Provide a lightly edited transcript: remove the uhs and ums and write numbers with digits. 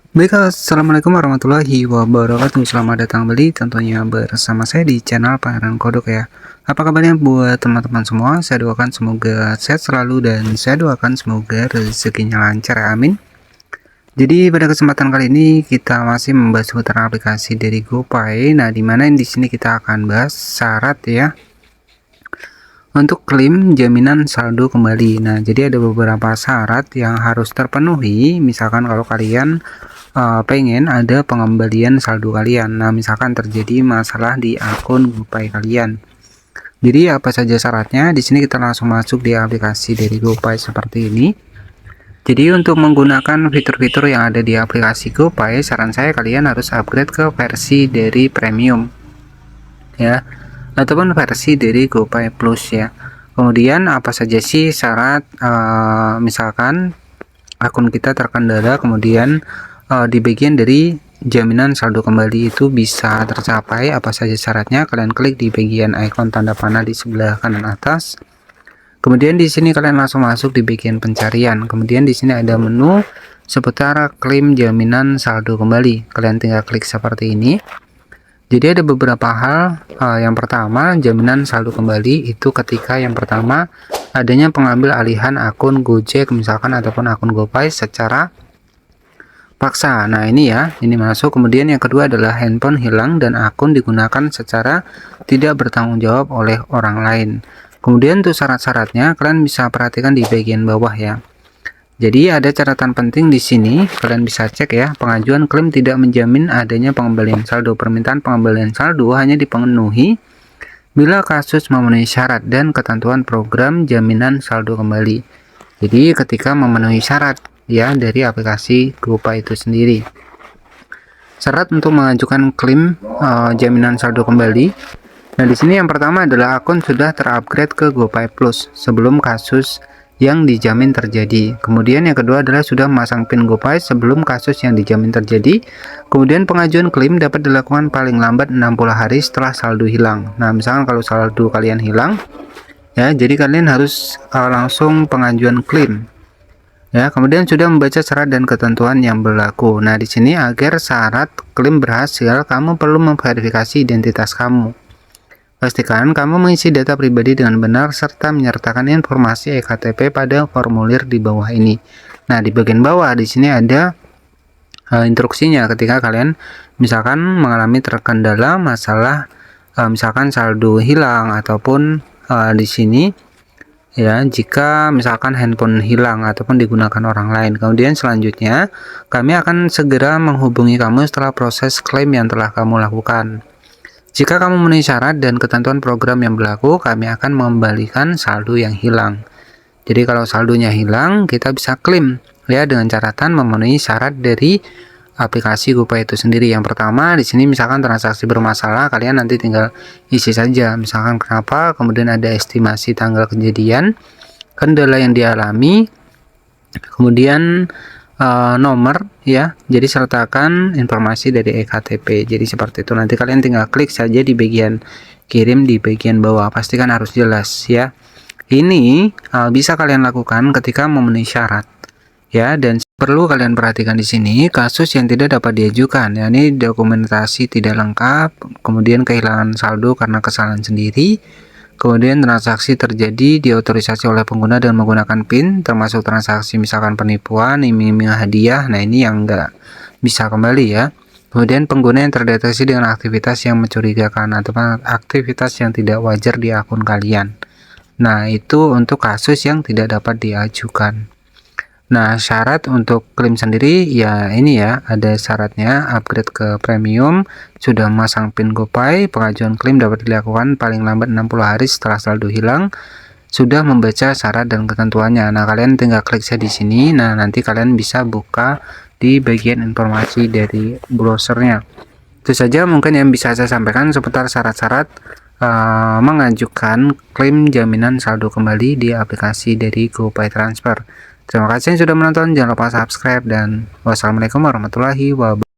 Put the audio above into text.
Baik, assalamualaikum warahmatullahi wabarakatuh. Selamat datang kembali tentunya bersama saya di channel Pangeran Kodok ya. Apa kabarnya buat teman-teman semua? Saya doakan semoga sehat selalu dan saya doakan semoga rezekinya lancar ya, amin. Jadi pada kesempatan kali ini kita masih membahas seputar aplikasi dari GoPay. Nah, dimana di sini kita akan bahas syarat ya untuk klaim jaminan saldo kembali. Nah, jadi ada beberapa syarat yang harus terpenuhi. Misalkan kalau kalian pengen ada pengembalian saldo kalian. Nah, misalkan terjadi masalah di akun GoPay kalian. Jadi apa saja syaratnya? Di sini kita langsung masuk di aplikasi dari GoPay seperti ini. Jadi untuk menggunakan fitur-fitur yang ada di aplikasi GoPay, saran saya kalian harus upgrade ke versi dari premium ya, ataupun versi dari GoPay Plus ya. Kemudian apa saja sih syarat misalkan akun kita terkendala, kemudian di bagian dari jaminan saldo kembali itu bisa tercapai, apa saja syaratnya? Kalian klik di bagian ikon tanda panah di sebelah kanan atas. Kemudian di sini kalian langsung masuk di bagian pencarian. Kemudian di sini ada menu seputar klaim jaminan saldo kembali. Kalian tinggal klik seperti ini. Jadi ada beberapa hal. Yang pertama, jaminan saldo kembali itu ketika yang pertama adanya pengambil alihan akun Gojek misalkan ataupun akun GoPay secara paksa. Nah, ini ya, ini masuk. Kemudian yang kedua adalah handphone hilang dan akun digunakan secara tidak bertanggung jawab oleh orang lain. Kemudian untuk syarat-syaratnya kalian bisa perhatikan di bagian bawah ya. Jadi ada catatan penting di sini, kalian bisa cek ya. Pengajuan klaim tidak menjamin adanya pengembalian saldo. Permintaan pengembalian saldo hanya dipenuhi bila kasus memenuhi syarat dan ketentuan program jaminan saldo kembali. Jadi ketika memenuhi syarat ya dari aplikasi GoPay itu sendiri. Syarat untuk mengajukan klaim jaminan saldo kembali. Nah, di sini yang pertama adalah akun sudah terupgrade ke GoPay Plus sebelum kasus yang dijamin terjadi. Kemudian yang kedua adalah sudah memasang PIN GoPay sebelum kasus yang dijamin terjadi. Kemudian pengajuan klaim dapat dilakukan paling lambat 60 hari setelah saldo hilang. Nah, misalkan kalau saldo kalian hilang ya, jadi kalian harus langsung pengajuan klaim. Ya, kemudian sudah membaca syarat dan ketentuan yang berlaku. Nah, di sini agar syarat klaim berhasil, kamu perlu memverifikasi identitas kamu. Pastikan kamu mengisi data pribadi dengan benar serta menyertakan informasi ektp pada formulir di bawah ini. Nah, di bagian bawah di sini ada instruksinya ketika kalian misalkan mengalami terkendala masalah misalkan saldo hilang ataupun di sini ya, jika misalkan handphone hilang ataupun digunakan orang lain. Kemudian selanjutnya kami akan segera menghubungi kamu setelah proses klaim yang telah kamu lakukan. Jika kamu memenuhi syarat dan ketentuan program yang berlaku, kami akan mengembalikan saldo yang hilang. Jadi kalau saldonya hilang, kita bisa klaim ya dengan catatan memenuhi syarat dari aplikasi GoPay itu sendiri. Yang pertama di sini misalkan transaksi bermasalah, kalian nanti tinggal isi saja misalkan kenapa, kemudian ada estimasi tanggal kejadian, kendala yang dialami, kemudian nomor ya, jadi sertakan informasi dari ektp. Jadi seperti itu, nanti kalian tinggal klik saja di bagian kirim di bagian bawah, pastikan harus jelas ya. Ini bisa kalian lakukan ketika memenuhi syarat ya, dan perlu kalian perhatikan di sini kasus yang tidak dapat diajukan ya, ini dokumentasi tidak lengkap, kemudian kehilangan saldo karena kesalahan sendiri. Kemudian transaksi terjadi diotorisasi oleh pengguna dengan menggunakan PIN, termasuk transaksi misalkan penipuan, iming-iming hadiah. Nah, ini yang enggak bisa kembali ya. Kemudian pengguna yang terdeteksi dengan aktivitas yang mencurigakan atau aktivitas yang tidak wajar di akun kalian. Nah, itu untuk kasus yang tidak dapat diajukan. Nah, syarat untuk klaim sendiri ya ini ya, ada syaratnya upgrade ke premium, sudah memasang PIN GoPay, pengajuan klaim dapat dilakukan paling lambat 60 hari setelah saldo hilang, sudah membaca syarat dan ketentuannya. Nah, kalian tinggal klik saja di sini. Nah, nanti kalian bisa buka di bagian informasi dari browsernya. Itu saja mungkin yang bisa saya sampaikan seputar syarat-syarat mengajukan klaim jaminan saldo kembali di aplikasi dari GoPay Transfer. Terima kasih yang sudah menonton, jangan lupa subscribe dan wassalamualaikum warahmatullahi wabarakatuh.